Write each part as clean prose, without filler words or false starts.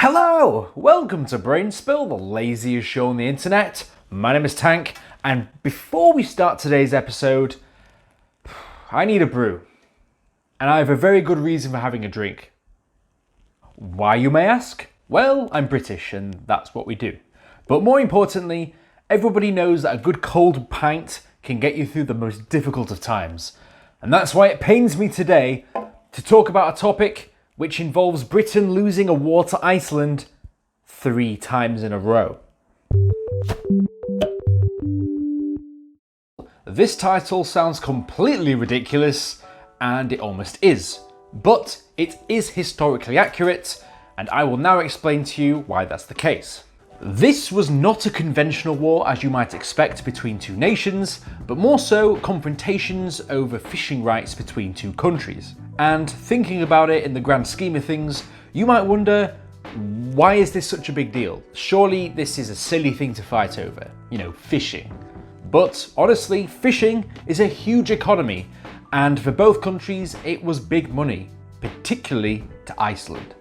Hello! Welcome to Brain Spill, the laziest show on the internet. My name is Tank, and before we start today's episode, I need a brew. And I have a very good reason for having a drink. Why, you may ask? Well, I'm British, and that's what we do. But more importantly, everybody knows that a good cold pint can get you through the most difficult of times. And that's why it pains me today to talk about a topic which involves Britain losing a war to Iceland 3 times in a row. This title sounds completely ridiculous, and it almost is. But it is historically accurate, and I will now explain to you why that's the case. This was not a conventional war as you might expect between two nations, but more so confrontations over fishing rights between two countries. And thinking about it in the grand scheme of things, you might wonder, why is this such a big deal? Surely this is a silly thing to fight over, fishing. But honestly, fishing is a huge economy, and for both countries it was big money, particularly to Iceland.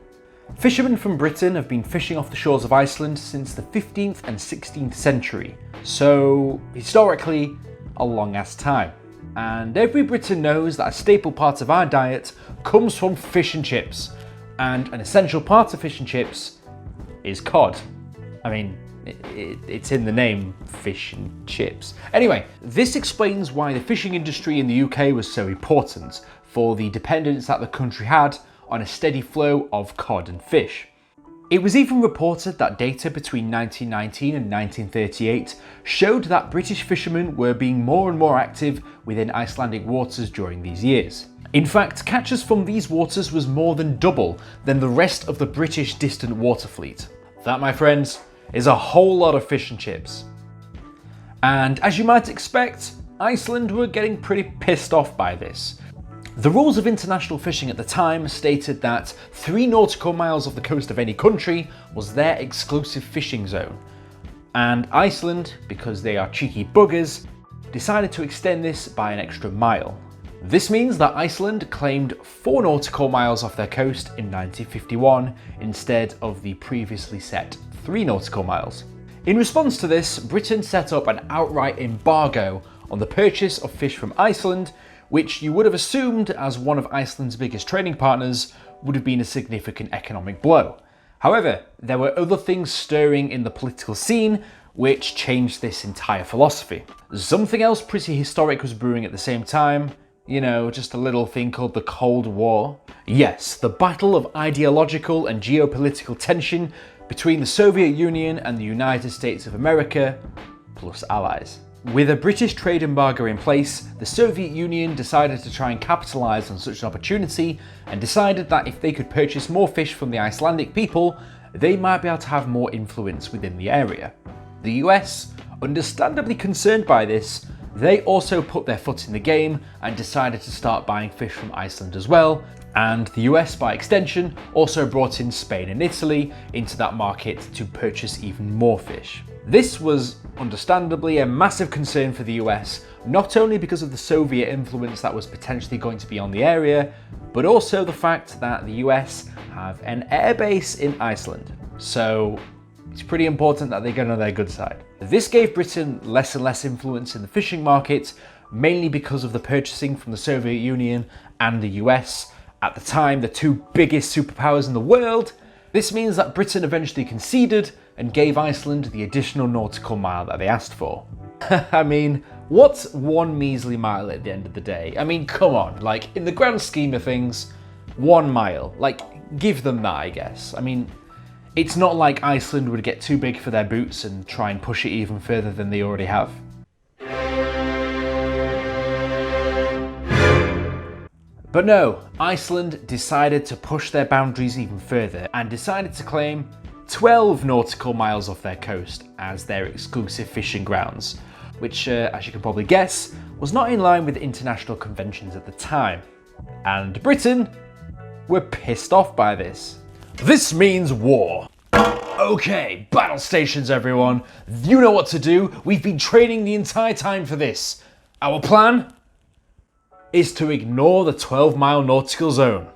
Fishermen from Britain have been fishing off the shores of Iceland since the 15th and 16th century, so historically a long ass time. And every Briton knows that a staple part of our diet comes from fish and chips, and an essential part of fish and chips is cod. I mean, it's in the name, fish and chips. Anyway, this explains why the fishing industry in the UK was so important for the dependence that the country had on a steady flow of cod and fish. It was even reported that data between 1919 and 1938 showed that British fishermen were being more and more active within Icelandic waters during these years. In fact, catches from these waters was more than double than the rest of the British distant water fleet. That, my friends, is a whole lot of fish and chips. And as you might expect, Iceland were getting pretty pissed off by this. The rules of international fishing at the time stated that 3 nautical miles off the coast of any country was their exclusive fishing zone. And Iceland, because they are cheeky buggers, decided to extend this by an extra mile. This means that Iceland claimed 4 nautical miles off their coast in 1951 instead of the previously set 3 nautical miles. In response to this, Britain set up an outright embargo on the purchase of fish from Iceland, which you would have assumed, as one of Iceland's biggest trading partners, would have been a significant economic blow. However, there were other things stirring in the political scene which changed this entire philosophy. Something else pretty historic was brewing at the same time, just a little thing called the Cold War. Yes, the battle of ideological and geopolitical tension between the Soviet Union and the United States of America, plus allies. With a British trade embargo in place, the Soviet Union decided to try and capitalise on such an opportunity and decided that if they could purchase more fish from the Icelandic people, they might be able to have more influence within the area. The US, understandably concerned by this, they also put their foot in the game and decided to start buying fish from Iceland as well, and the US by extension also brought in Spain and Italy into that market to purchase even more fish. This was understandably a massive concern for the US, not only because of the Soviet influence that was potentially going to be on the area, but also the fact that the US have an airbase in Iceland. So it's pretty important that they get on their good side. This gave Britain less and less influence in the fishing market, mainly because of the purchasing from the Soviet Union and the US, at the time the 2 biggest superpowers in the world. This means that Britain eventually conceded and gave Iceland the additional nautical mile that they asked for. I mean, what's 1 measly mile at the end of the day? I mean, come on, in the grand scheme of things, 1 mile, give them that, I guess. I mean, it's not like Iceland would get too big for their boots and try and push it even further than they already have. But no, Iceland decided to push their boundaries even further and decided to claim 12 nautical miles off their coast as their exclusive fishing grounds, which, as you can probably guess, was not in line with international conventions at the time. And Britain were pissed off by this. This means war. Okay, battle stations everyone. You know what to do. We've been training the entire time for this. Our plan is to ignore the 12-mile nautical zone.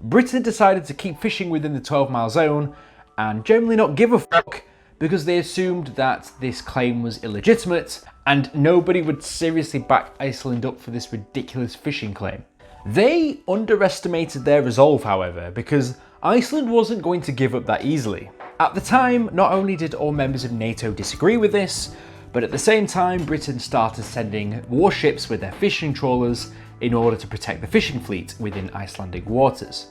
Britain decided to keep fishing within the 12-mile zone, and generally not give a fuck because they assumed that this claim was illegitimate and nobody would seriously back Iceland up for this ridiculous fishing claim. They underestimated their resolve, however, because Iceland wasn't going to give up that easily. At the time, not only did all members of NATO disagree with this, but at the same time Britain started sending warships with their fishing trawlers in order to protect the fishing fleet within Icelandic waters.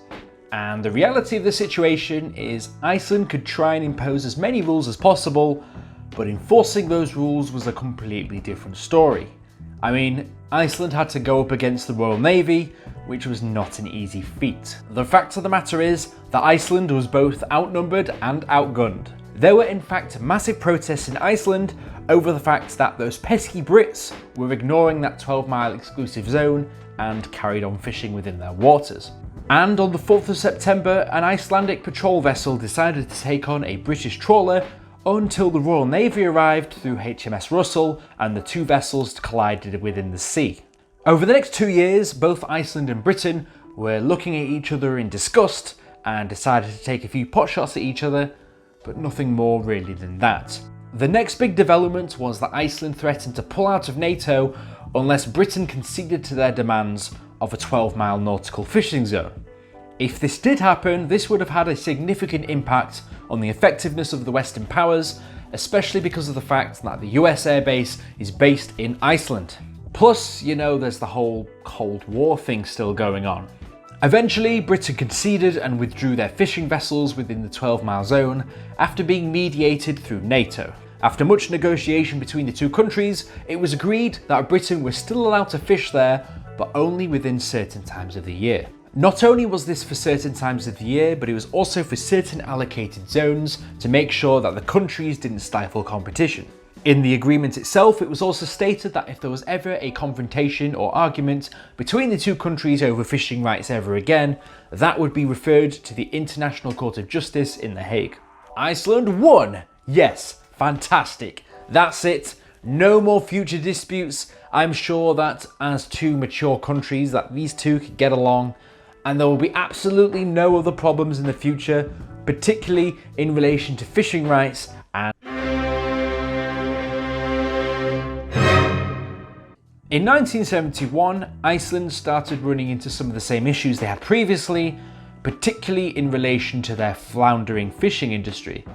And the reality of the situation is Iceland could try and impose as many rules as possible, but enforcing those rules was a completely different story. I mean, Iceland had to go up against the Royal Navy, which was not an easy feat. The fact of the matter is that Iceland was both outnumbered and outgunned. There were in fact massive protests in Iceland over the fact that those pesky Brits were ignoring that 12-mile exclusive zone and carried on fishing within their waters. And on the 4th of September, an Icelandic patrol vessel decided to take on a British trawler until the Royal Navy arrived through HMS Russell and the two vessels collided within the sea. Over the next 2 years, both Iceland and Britain were looking at each other in disgust and decided to take a few potshots at each other, but nothing more really than that. The next big development was that Iceland threatened to pull out of NATO unless Britain conceded to their demands of a 12-mile nautical fishing zone. If this did happen, this would have had a significant impact on the effectiveness of the Western powers, especially because of the fact that the US airbase is based in Iceland. Plus, you know, there's the whole Cold War thing still going on. Eventually, Britain conceded and withdrew their fishing vessels within the 12-mile zone after being mediated through NATO. After much negotiation between the two countries, it was agreed that Britain was still allowed to fish there, but only within certain times of the year. Not only was this for certain times of the year, but it was also for certain allocated zones to make sure that the countries didn't stifle competition. In the agreement itself, it was also stated that if there was ever a confrontation or argument between the two countries over fishing rights ever again, that would be referred to the International Court of Justice in The Hague. Iceland won! Yes, fantastic. That's it. No more future disputes. I'm sure that as two mature countries that these two could get along, and there will be absolutely no other problems in the future, particularly in relation to fishing rights and... In 1971, Iceland started running into some of the same issues they had previously, particularly in relation to their floundering fishing industry.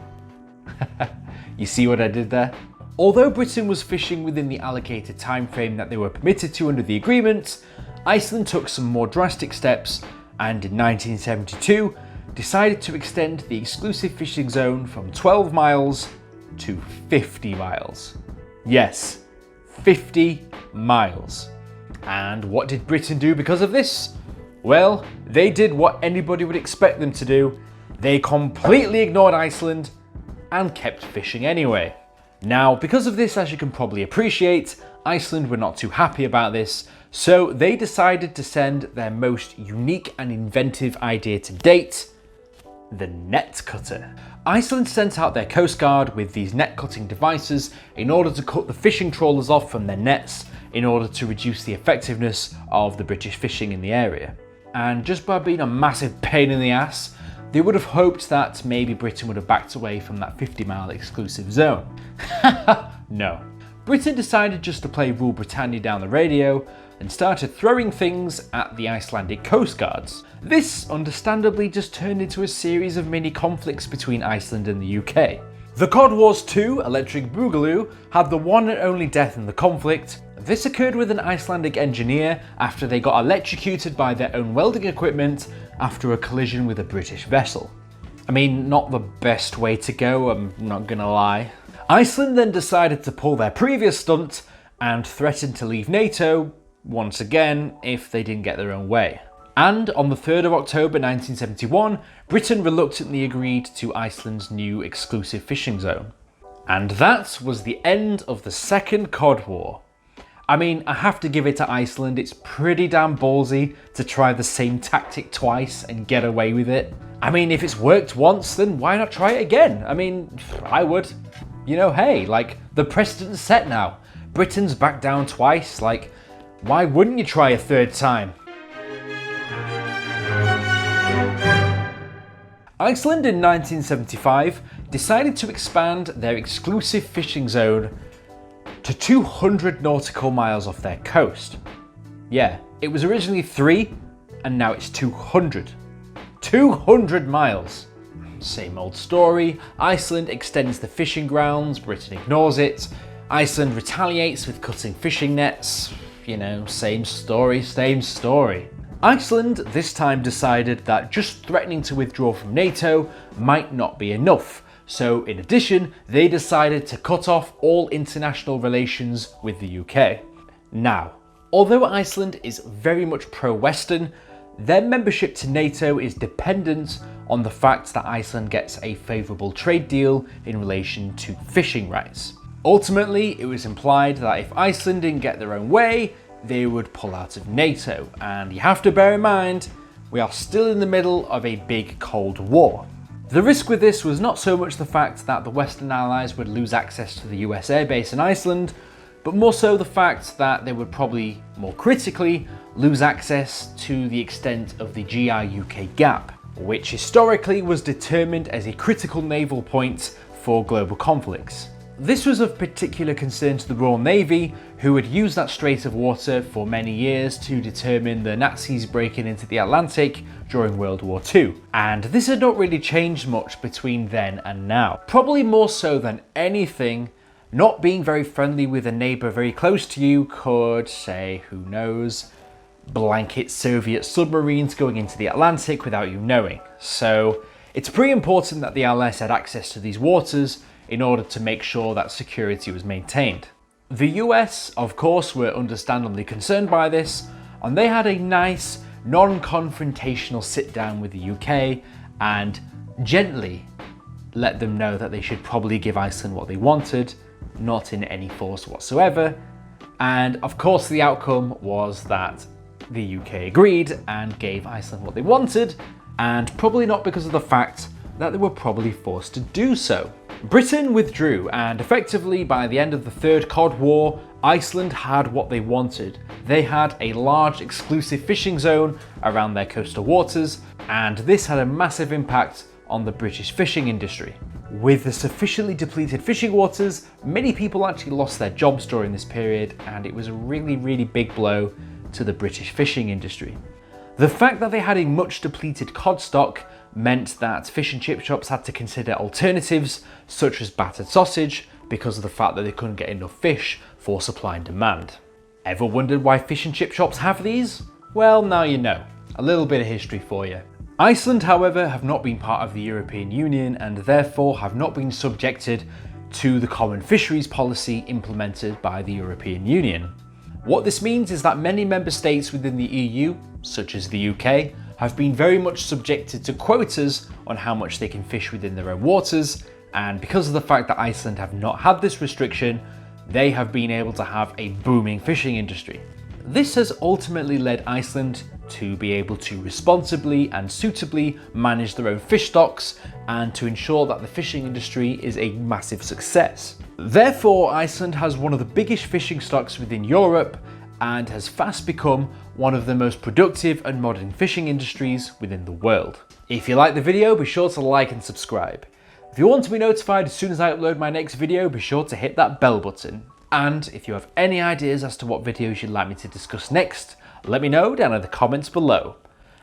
You see what I did there? Although Britain was fishing within the allocated time frame that they were permitted to under the agreement, Iceland took some more drastic steps and in 1972 decided to extend the exclusive fishing zone from 12 miles to 50 miles. Yes, 50 miles. And what did Britain do because of this? Well, they did what anybody would expect them to do. They completely ignored Iceland and kept fishing anyway. Now, because of this, as you can probably appreciate, Iceland were not too happy about this, so they decided to send their most unique and inventive idea to date, the net cutter. Iceland sent out their coast guard with these net cutting devices in order to cut the fishing trawlers off from their nets in order to reduce the effectiveness of the British fishing in the area. And just by being a massive pain in the ass, they would have hoped that maybe Britain would have backed away from that 50-mile exclusive zone. No. Britain decided just to play Rule Britannia down the radio and started throwing things at the Icelandic coast guards. This, understandably, just turned into a series of mini conflicts between Iceland and the UK. The Cod Wars 2 Electric Boogaloo had the one and only death in the conflict. This occurred with an Icelandic engineer after they got electrocuted by their own welding equipment after a collision with a British vessel. I mean, not the best way to go, I'm not gonna lie. Iceland then decided to pull their previous stunt and threatened to leave NATO once again if they didn't get their own way. And on the 3rd of October 1971, Britain reluctantly agreed to Iceland's new exclusive fishing zone. And that was the end of the Second Cod War. I mean, I have to give it to Iceland, it's pretty damn ballsy to try the same tactic twice and get away with it. I mean, if it's worked once, then why not try it again? I mean, I would. You know, hey, like, the precedent's set now. Britain's backed down twice, like, why wouldn't you try a third time? Iceland in 1975 decided to expand their exclusive fishing zone to 200 nautical miles off their coast. Yeah, it was originally 3 and now it's 200. 200 miles! Same old story, Iceland extends the fishing grounds, Britain ignores it. Iceland retaliates with cutting fishing nets. You know, same story, same story. Iceland this time decided that just threatening to withdraw from NATO might not be enough. So in addition, they decided to cut off all international relations with the UK. Now, although Iceland is very much pro-Western, their membership to NATO is dependent on the fact that Iceland gets a favourable trade deal in relation to fishing rights. Ultimately, it was implied that if Iceland didn't get their own way, they would pull out of NATO. And you have to bear in mind, we are still in the middle of a big Cold War. The risk with this was not so much the fact that the Western Allies would lose access to the US airbase in Iceland, but more so the fact that they would probably, more critically, lose access to the extent of the GI-UK gap, which historically was determined as a critical naval point for global conflicts. This was of particular concern to the Royal Navy, who had used that strait of water for many years to determine the Nazis breaking into the Atlantic during World War II. And this had not really changed much between then and now. Probably more so than anything, not being very friendly with a neighbour very close to you could, say, who knows, blanket Soviet submarines going into the Atlantic without you knowing. So it's pretty important that the Allies had access to these waters in order to make sure that security was maintained. The US, of course, were understandably concerned by this, and they had a nice, non-confrontational sit down with the UK and gently let them know that they should probably give Iceland what they wanted, not in any force whatsoever. And of course the outcome was that the UK agreed and gave Iceland what they wanted, and probably not because of the fact that they were probably forced to do so. Britain withdrew, and effectively by the end of the Third Cod War, Iceland had what they wanted. They had a large exclusive fishing zone around their coastal waters, and this had a massive impact on the British fishing industry. With the sufficiently depleted fishing waters, many people actually lost their jobs during this period, and it was a really big blow to the British fishing industry. The fact that they had a much depleted cod stock meant that fish and chip shops had to consider alternatives such as battered sausage because of the fact that they couldn't get enough fish for supply and demand. Ever wondered why fish and chip shops have these? Well, now you know. A little bit of history for you. Iceland, however, have not been part of the European Union and therefore have not been subjected to the common fisheries policy implemented by the European Union. What this means is that many member states within the EU, such as the UK, have been very much subjected to quotas on how much they can fish within their own waters, and because of the fact that Iceland have not had this restriction, they have been able to have a booming fishing industry. This has ultimately led Iceland to be able to responsibly and suitably manage their own fish stocks and to ensure that the fishing industry is a massive success. Therefore, Iceland has one of the biggest fishing stocks within Europe and has fast become one of the most productive and modern fishing industries within the world. If you like the video, be sure to like and subscribe. If you want to be notified as soon as I upload my next video, be sure to hit that bell button. And if you have any ideas as to what videos you'd like me to discuss next, let me know down in the comments below.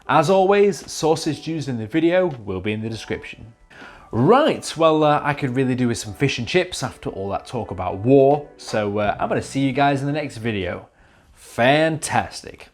As always, sources used in the video will be in the description. Right, well, I could really do with some fish and chips after all that talk about war, so I'm going to see you guys in the next video. Fantastic.